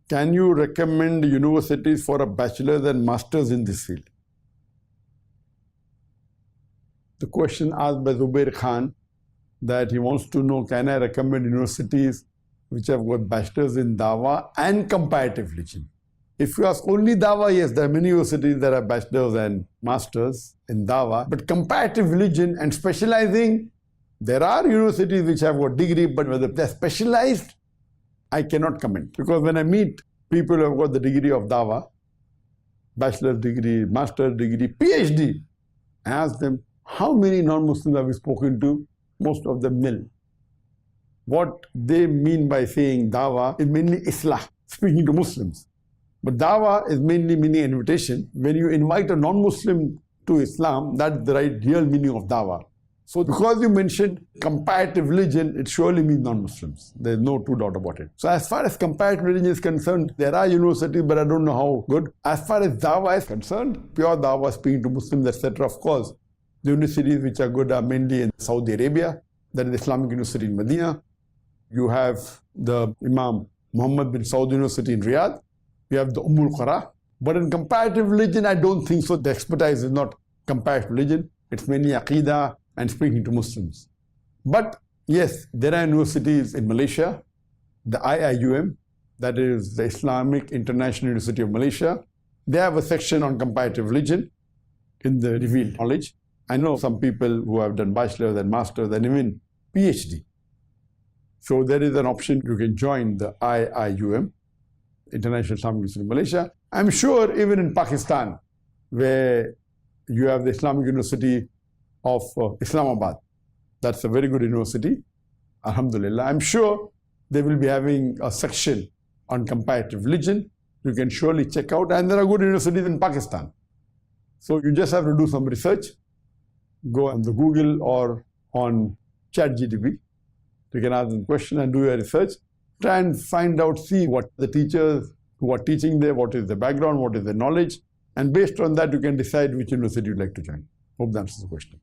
Can you recommend universities for a bachelor's and master's in this field? The question asked by Zubair Khan, that he wants to know, can I recommend universities which have got bachelor's in Dawah and comparative religion? If you ask only Dawah, yes, there are many universities that have bachelor's and master's in Dawah, but comparative religion and specializing, there are universities which have got degree, but whether they're specialized, I cannot comment. Because when I meet people who have got the degree of Dawah, bachelor's degree, master's degree, PhD, I ask them, how many non-Muslims have you spoken to? Most of them nil. What they mean by saying Dawah is mainly Islah, speaking to Muslims. But Dawah is mainly meaning invitation. When you invite a non-Muslim to Islam, that's the real meaning of Dawah. So because you mentioned comparative religion, it surely means non-Muslims. There's no two doubt about it. So as far as comparative religion is concerned, there are universities, but I don't know how good. As far as Dawah is concerned, pure Dawah, speaking to Muslims, etc., of course, the universities which are good are mainly in Saudi Arabia. That is Islamic University in Medina. You have the Imam Muhammad bin Saud University in Riyadh. You have the Qura. But in comparative religion, I don't think so. The expertise is not comparative religion. It's mainly Aqidah and speaking to Muslims. But yes, there are universities in Malaysia, the IIUM, that is the Islamic International University of Malaysia. They have a section on comparative religion in the revealed knowledge. I know some people who have done bachelor's and master's and even PhD. So there is an option. You can join the IIUM, International Islamic University of Malaysia. I'm sure even in Pakistan, where you have the Islamic University of Islamabad, that's a very good university, alhamdulillah. I'm sure they will be having a section on comparative religion. You can surely check out, and there are good universities in Pakistan. So you just have to do some research. Go on the Google or on ChatGPT. You can ask them question and do your research. Try and find out, see what the teachers who are teaching there, what is the background, what is the knowledge. And based on that, you can decide which university you'd like to join. Hope that answers the question.